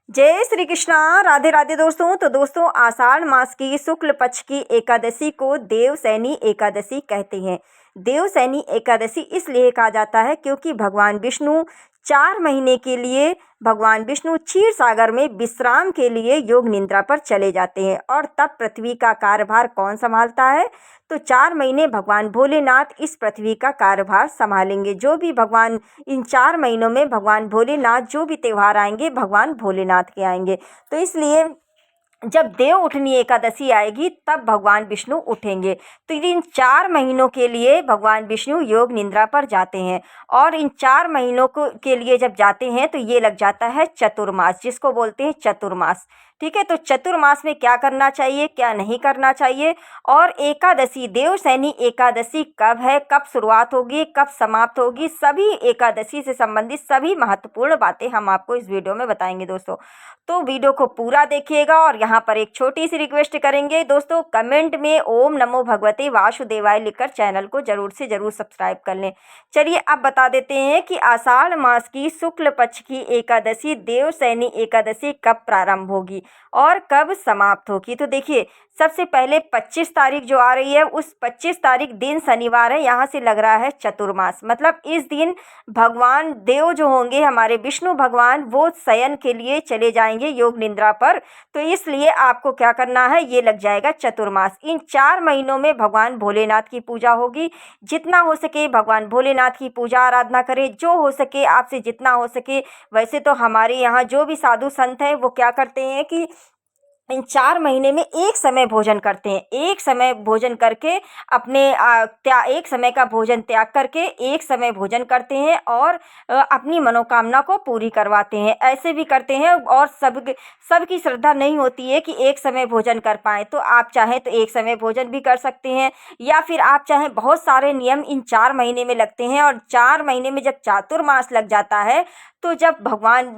जय श्री कृष्णा। राधे राधे दोस्तों। तो दोस्तों, आषाढ़ मास की शुक्ल पक्ष की एकादशी को देवशयनी एकादशी कहते हैं। देवशयनी एकादशी इसलिए कहा जाता है क्योंकि भगवान विष्णु 4 महीने के लिए भगवान विष्णु क्षीर सागर में विश्राम के लिए योग निद्रा पर चले जाते हैं। और तब पृथ्वी का कार्यभार कौन संभालता है? तो 4 महीने भगवान भोलेनाथ इस पृथ्वी का कार्यभार संभालेंगे। जो भी भगवान इन 4 महीनों में भगवान भोलेनाथ जो भी त्यौहार आएंगे भगवान भोलेनाथ के आएंगे। तो इसलिए जब देव उठनी एकादशी आएगी तब भगवान विष्णु उठेंगे। तो इन 4 महीनों के लिए भगवान विष्णु योग निद्रा पर जाते हैं। और इन 4 महीनों के लिए जब जाते हैं तो ये लग जाता है चतुर्मास, जिसको बोलते हैं चतुर्मास। ठीक है, तो चतुर्मास में क्या करना चाहिए, क्या नहीं करना चाहिए, और एकादशी देवशयनी एकादशी कब है, कब शुरुआत होगी, कब समाप्त होगी, सभी एकादशी से संबंधित सभी महत्वपूर्ण बातें हम आपको इस वीडियो में बताएंगे दोस्तों। तो वीडियो को पूरा देखिएगा। और यहाँ पर एक छोटी सी रिक्वेस्ट करेंगे दोस्तों, कमेंट में ओम नमो भगवते वासुदेवाय लिखकर चैनल को जरूर से जरूर सब्सक्राइब कर लें। चलिए अब बता देते हैं कि आषाढ़ मास की शुक्ल पक्ष की एकादशी देवशयनी एकादशी कब प्रारंभ होगी और कब समाप्त होगी। तो देखिए, सबसे पहले 25 तारीख जो आ रही है, उस 25 तारीख दिन शनिवार है। यहाँ से लग रहा है चतुर्मास, मतलब इस दिन भगवान देव जो होंगे हमारे विष्णु भगवान, वो शयन के लिए चले जाएंगे योग निद्रा पर। तो इसलिए आपको क्या करना है, ये लग जाएगा चतुर्मास। इन 4 महीनों में भगवान भोलेनाथ की पूजा होगी। जितना हो सके भगवान भोलेनाथ की पूजा आराधना करें, जो हो सके आपसे जितना हो सके। वैसे तो हमारे यहाँ जो भी साधु संत हैं वो क्या करते हैं कि इन 4 महीने में एक समय भोजन करते हैं। एक समय भोजन करके अपने एक समय का भोजन त्याग करके एक समय भोजन करते हैं और अपनी मनोकामना को पूरी करवाते हैं। ऐसे भी करते हैं। और सबकी श्रद्धा नहीं होती है कि एक समय भोजन कर पाएँ। तो आप चाहें तो एक समय भोजन भी कर सकते हैं, या फिर आप चाहें बहुत सारे नियम इन 4 महीने में लगते हैं। और 4 महीने में जब चातुर्मास लग जाता है, तो जब भगवान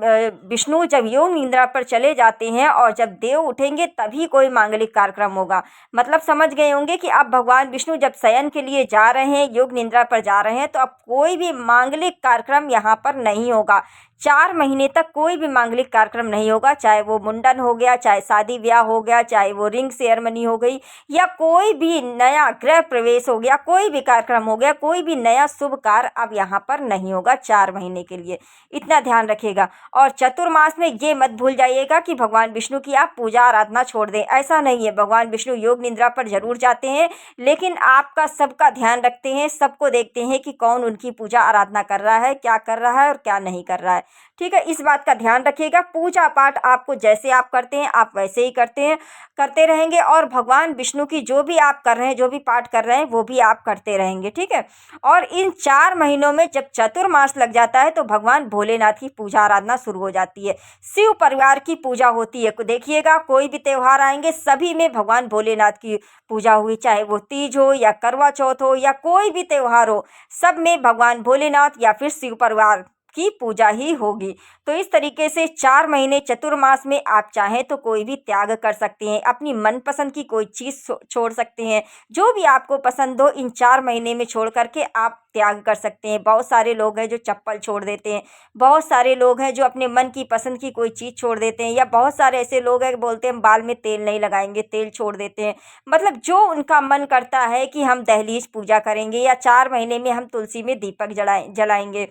विष्णु जब योग निद्रा पर चले जाते हैं और जब देव उठेंगे तभी कोई मांगलिक कार्यक्रम होगा। मतलब समझ गए होंगे कि अब भगवान विष्णु जब शयन के लिए जा रहे हैं, योग निद्रा पर जा रहे हैं, तो अब कोई भी मांगलिक कार्यक्रम यहाँ पर नहीं होगा। 4 महीने तक कोई भी मांगलिक कार्यक्रम नहीं होगा, चाहे वो मुंडन हो गया, चाहे शादी ब्याह हो गया, चाहे वो रिंग सेरेमनी हो गई, या कोई भी नया गृह प्रवेश हो गया, कोई भी कार्यक्रम हो गया, कोई भी नया शुभ कार्य अब यहाँ पर नहीं होगा 4 महीने के लिए। इतना ध्यान रखिएगा। और चतुर्मास में ये मत भूल जाइएगा कि भगवान विष्णु की आप पूजा आराधना छोड़ दें। ऐसा नहीं है, भगवान विष्णु योग निद्रा पर जरूर जाते हैं, लेकिन आपका सबका ध्यान रखते हैं, सबको देखते हैं कि कौन उनकी पूजा आराधना कर रहा है, क्या कर रहा है और क्या नहीं कर रहा है। ठीक है, इस बात का ध्यान रखिएगा। पूजा पाठ आपको जैसे आप करते हैं आप वैसे ही करते रहेंगे। और भगवान विष्णु की जो भी आप कर रहे हैं, जो भी पाठ कर रहे हैं, वो भी आप करते रहेंगे। ठीक है। और इन 4 महीनों में जब चतुर्मास लग जाता है तो भगवान भोलेनाथ की पूजा आराधना शुरू हो जाती है। शिव परिवार की पूजा होती है। देखिएगा, कोई भी त्यौहार आएंगे सभी में भगवान भोलेनाथ की पूजा हुई, चाहे वो तीज हो या करवा चौथ हो या कोई भी त्यौहार हो, सब में भगवान भोलेनाथ या फिर शिव परिवार की पूजा ही होगी। तो इस तरीके से 4 महीने चतुर्मास में आप चाहें तो कोई भी त्याग कर सकते हैं, अपनी मनपसंद की कोई चीज़ छोड़ सकते हैं। जो भी आपको पसंद हो इन 4 महीने में छोड़ करके आप त्याग कर सकते हैं। बहुत सारे लोग हैं जो चप्पल छोड़ देते हैं, बहुत सारे लोग हैं जो अपने मन की पसंद की कोई चीज़ छोड़ देते हैं, या बहुत सारे ऐसे लोग हैं बोलते हैं बाल में तेल नहीं लगाएंगे, तेल छोड़ देते हैं। मतलब जो उनका मन करता है कि हम दहलीज पूजा करेंगे, या 4 महीने में हम तुलसी में दीपक जलाएंगे,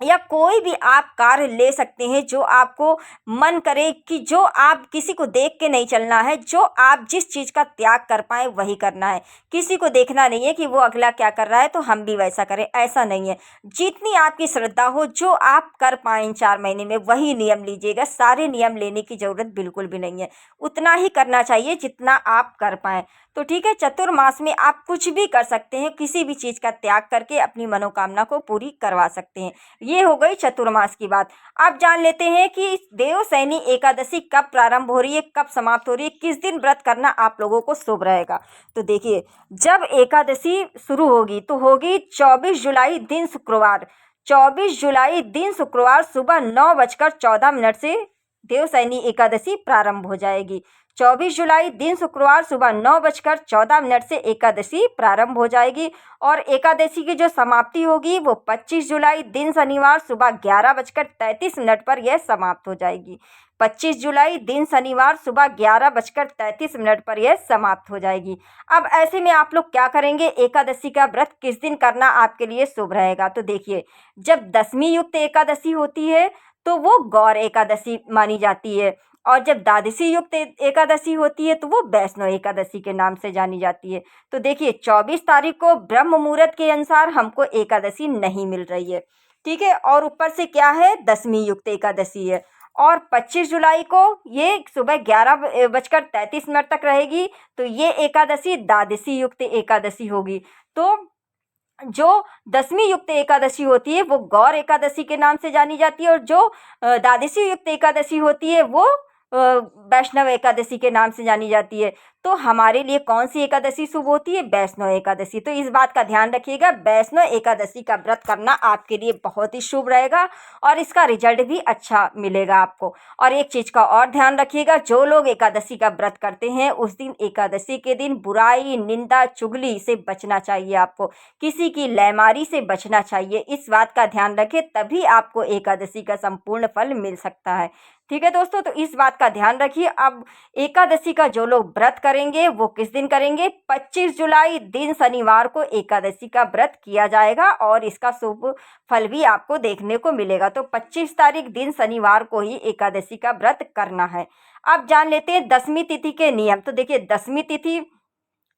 या कोई भी आप कार्य ले सकते हैं जो आपको मन करे, कि जो आप किसी को देख के नहीं चलना है, जो आप जिस चीज़ का त्याग कर पाए वही करना है। किसी को देखना नहीं है कि वो अगला क्या कर रहा है तो हम भी वैसा करें, ऐसा नहीं है। जितनी आपकी श्रद्धा हो, जो आप कर पाएँ इन 4 महीने में वही नियम लीजिएगा। सारे नियम लेने की ज़रूरत बिल्कुल भी नहीं है, उतना ही करना चाहिए जितना आप कर पाएँ। तो ठीक है, चतुर्मास में आप कुछ भी कर सकते हैं, किसी भी चीज़ का त्याग करके अपनी मनोकामना को पूरी करवा सकते हैं। ये हो गई चतुर्मास की बात। अब जान लेते हैं कि देवशयनी एकादशी कब प्रारंभ हो रही है, कब समाप्त हो रही है, किस दिन व्रत करना आप लोगों को शुभ रहेगा। तो देखिए, जब एकादशी शुरू होगी तो होगी 24 जुलाई दिन शुक्रवार। 24 जुलाई दिन शुक्रवार सुबह 9:14 से देवशयनी एकादशी प्रारंभ हो जाएगी। 24 जुलाई दिन शुक्रवार सुबह 9:14 से एकादशी प्रारंभ हो जाएगी और एकादशी की जो समाप्ति होगी वो 25 जुलाई दिन शनिवार सुबह 11:33 पर यह समाप्त हो जाएगी। 25 जुलाई दिन शनिवार सुबह 11:33 पर यह समाप्त हो जाएगी। अब ऐसे में आप लोग क्या करेंगे, एकादशी का व्रत किस दिन करना आपके लिए शुभ रहेगा? तो देखिए, जब दशमी युक्त एकादशी होती है तो वो गौर एकादशी मानी जाती है और जब द्वादशी युक्त एकादशी होती है तो वो वैष्णव एकादशी के नाम से जानी जाती है। तो देखिए, 24 तारीख को ब्रह्म मुहूर्त के अनुसार हमको एकादशी नहीं मिल रही है, ठीक है, और ऊपर से क्या है, दशमी युक्त एकादशी है और 25 जुलाई को ये सुबह 11:33 तक रहेगी। तो ये एकादशी द्वादशी युक्त एकादशी होगी। तो जो दशमी युक्त एकादशी होती है वो गौर एकादशी के नाम से जानी जाती है और जो द्वादशी युक्त एकादशी होती है वो वैष्णव एकादशी के नाम से जानी जाती है। तो हमारे लिए कौन सी एकादशी शुभ होती है? वैष्णव एकादशी। तो इस बात का ध्यान रखिएगा, वैष्णव एकादशी का व्रत करना आपके लिए बहुत ही शुभ रहेगा और इसका रिजल्ट भी अच्छा मिलेगा आपको। और एक चीज़ का और ध्यान रखिएगा, जो लोग एकादशी का व्रत करते हैं उस दिन, एकादशी के दिन बुराई, निंदा, चुगली से बचना चाहिए आपको, किसी की लयमारी से बचना चाहिए। इस बात का ध्यान रखें, तभी आपको एकादशी का संपूर्ण फल मिल सकता है। ठीक है दोस्तों, तो इस बात का ध्यान रखिए। अब एकादशी का जो लोग व्रत करेंगे वो किस दिन करेंगे? 25 जुलाई दिन शनिवार को एकादशी का व्रत किया जाएगा और इसका शुभ फल भी आपको देखने को मिलेगा। तो 25 तारीख दिन शनिवार को ही एकादशी का व्रत करना है। अब जान लेते हैं दशमी तिथि के नियम। तो देखिए, दशमी तिथि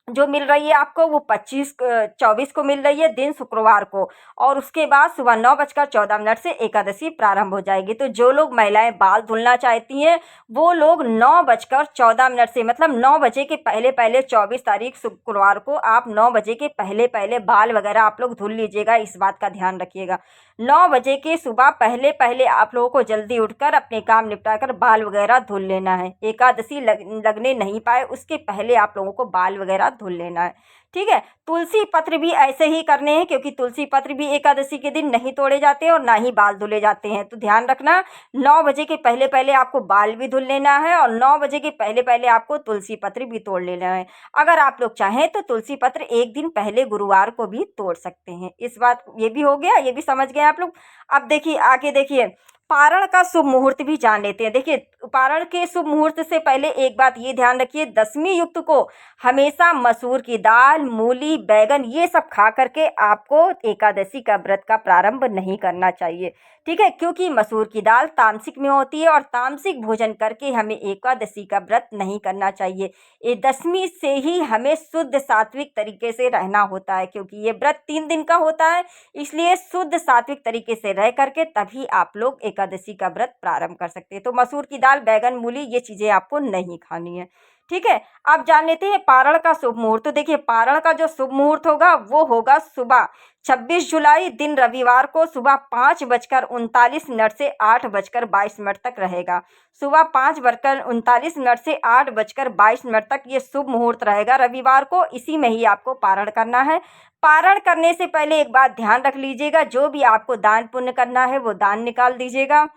जो मिल रही है आपको वो 24 को मिल रही है दिन शुक्रवार को और उसके बाद सुबह 9:14 से एकादशी प्रारंभ हो जाएगी। तो जो लोग महिलाएं बाल धुलना चाहती हैं वो लोग 9:14 से, मतलब 9 बजे के पहले पहले, 24 तारीख शुक्रवार को आप 9 बजे के पहले पहले बाल वगैरह आप लोग धुल लीजिएगा। इस बात का ध्यान रखिएगा, 9 बजे के सुबह पहले पहले आप लोगों को जल्दी उठकर अपने काम निपटा कर बाल वगैरह धुल लेना है। एकादशी लगने नहीं पाए उसके पहले आप लोगों को बाल वगैरह धुल लेना है। ठीक है, तुलसी पत्र भी ऐसे ही करने हैं क्योंकि तुलसी पत्र भी एकादशी के दिन नहीं तोड़े जाते हैं और ना ही बाल धुले जाते हैं। तो ध्यान रखना, 9 बजे के पहले पहले आपको बाल भी धुल लेना है और 9 बजे के पहले पहले आपको तुलसी पत्र भी तोड़ लेना है। अगर आप लोग चाहें तो तुलसी पत्र एक दिन पहले गुरुवार को भी तोड़ सकते हैं। इस बात, ये भी हो गया, ये भी समझ गए आप लोग। अब देखिए, आगे देखिए, पारण का शुभ मुहूर्त भी जान लेते हैं। देखिए, पारण के शुभ मुहूर्त से पहले एक बात ये ध्यान रखिए, दशमी युक्त को हमेशा मसूर की दाल, मूली, बैगन ये सब खा करके आपको एकादशी का व्रत का प्रारंभ नहीं करना चाहिए। ठीक है, क्योंकि मसूर की दाल तामसिक में होती है और तामसिक भोजन करके हमें एकादशी का व्रत नहीं करना चाहिए। ये दशमी से ही हमें शुद्ध सात्विक तरीके से रहना होता है, क्योंकि ये व्रत 3 दिन का होता है, इसलिए शुद्ध सात्विक तरीके से रह करके तभी आप लोग एकादशी का व्रत प्रारंभ कर सकते हैं। तो मसूर की दाल, बैगन, मूली ये चीज़ें आपको नहीं खानी है। ठीक है, अब जान लेते हैं पारण का शुभ मुहूर्त। तो देखिए, पारण का जो शुभ मुहूर्त होगा वो होगा सुबह 26 जुलाई दिन रविवार को सुबह 5:39 से 8:22 तक रहेगा। सुबह 5:39 से 8:22 तक ये शुभ मुहूर्त रहेगा रविवार को। इसी में ही आपको पारण करना है। पारण करने से पहले एक बात ध्यान रख लीजिएगा, जो भी आपको दान पुण्य करना है वो दान निकाल दीजिएगा।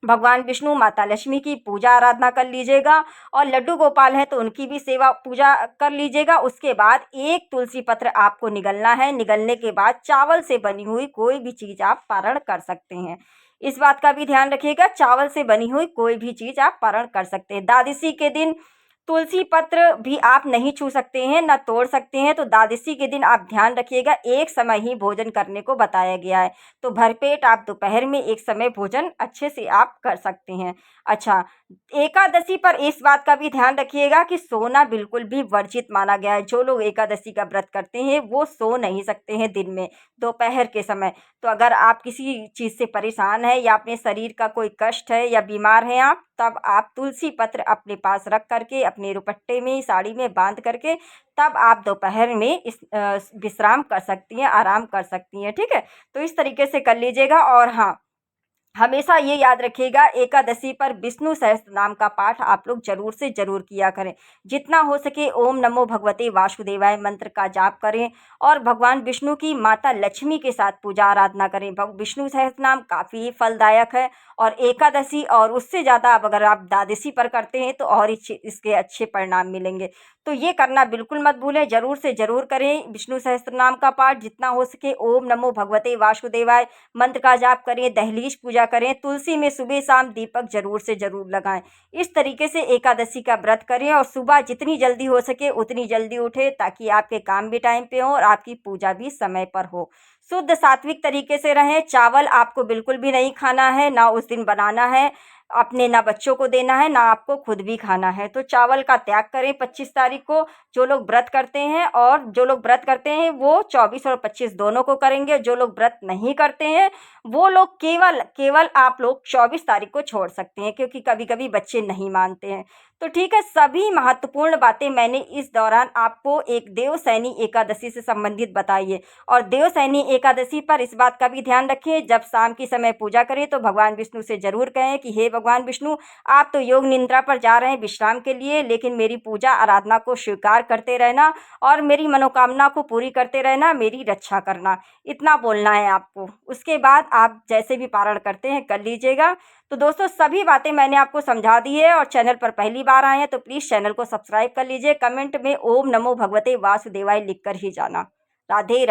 भगवान विष्णु, माता लक्ष्मी की पूजा आराधना कर लीजिएगा और लड्डू गोपाल हैं तो उनकी भी सेवा पूजा कर लीजिएगा। उसके बाद एक तुलसी पत्र आपको निगलना है। निगलने के बाद चावल से बनी हुई कोई भी चीज़ आप पारण कर सकते हैं। इस बात का भी ध्यान रखिएगा, चावल से बनी हुई कोई भी चीज़ आप पारण कर सकते हैं। द्वादशी के दिन तुलसी पत्र भी आप नहीं छू सकते हैं, ना तोड़ सकते हैं। तो द्वादशी के दिन आप ध्यान रखिएगा, एक समय ही भोजन करने को बताया गया है। तो भरपेट आप दोपहर में एक समय भोजन अच्छे से आप कर सकते हैं। अच्छा, एकादशी पर इस बात का भी ध्यान रखिएगा कि सोना बिल्कुल भी वर्जित माना गया है। जो लोग एकादशी का व्रत करते हैं वो सो नहीं सकते हैं दिन में, दोपहर के समय। तो अगर आप किसी चीज़ से परेशान हैं या अपने शरीर का कोई कष्ट है या बीमार हैं आप, तब आप तुलसी पत्र अपने पास रख करके अपने दुपट्टे में, साड़ी में बांध करके तब आप दोपहर में इस विश्राम कर सकती हैं, आराम कर सकती हैं। ठीक है, तो इस तरीके से कर लीजिएगा। और हाँ, हमेशा ये याद रखिएगा, एकादशी पर विष्णु सहस्त्र नाम का पाठ आप लोग जरूर से जरूर किया करें। जितना हो सके ओम नमो भगवते वासुदेवाय मंत्र का जाप करें और भगवान विष्णु की माता लक्ष्मी के साथ पूजा आराधना करें। विष्णु सहस्त्र नाम काफ़ी फलदायक है और एकादशी और उससे ज़्यादा अगर आप द्वादशी पर करते हैं तो और इसके अच्छे परिणाम मिलेंगे। तो ये करना बिल्कुल मत भूलें, ज़रूर से ज़रूर करें विष्णु सहस्त्र नाम का पाठ। जितना हो सके ओम नमो भगवते वासुदेवाय मंत्र का जाप करें, दहलीज पूजा करें, तुलसी में सुबह शाम दीपक जरूर से जरूर लगाएं। इस तरीके से एकादशी का व्रत करें और सुबह जितनी जल्दी हो सके उतनी जल्दी उठें ताकि आपके काम भी टाइम पे हो और आपकी पूजा भी समय पर हो। शुद्ध सात्विक तरीके से रहें। चावल आपको बिल्कुल भी नहीं खाना है, ना उस दिन बनाना है अपने, ना बच्चों को देना है, ना आपको खुद भी खाना है। तो चावल का त्याग करें 25 तारीख को। जो लोग व्रत करते हैं और जो लोग व्रत करते हैं वो 24 और 25 दोनों को करेंगे। जो लोग व्रत नहीं करते हैं वो लोग केवल आप लोग 24 तारीख को छोड़ सकते हैं, क्योंकि कभी कभी बच्चे नहीं मानते हैं। तो ठीक है, सभी महत्वपूर्ण बातें मैंने इस दौरान आपको एक देवसैनी एकादशी से संबंधित बताई है। और देवसैनी एकादशी पर इस बात का भी ध्यान रखें, जब शाम की समय पूजा करें तो भगवान विष्णु से जरूर कहें कि हे भगवान विष्णु, आप तो योग निद्रा पर जा रहे हैं विश्राम के लिए, लेकिन मेरी पूजा आराधना को स्वीकार करते रहना और मेरी मनोकामना को पूरी करते रहना, मेरी रक्षा करना। इतना बोलना है आपको। उसके बाद आप जैसे भी पारण करते हैं कर लीजिएगा। तो दोस्तों, सभी बातें मैंने आपको समझा दी है और चैनल पर पहली बार आए हैं तो प्लीज़ चैनल को सब्सक्राइब कर लीजिए। कमेंट में ओम नमो भगवते वासुदेवाय लिख कर ही जाना। राधे राधे।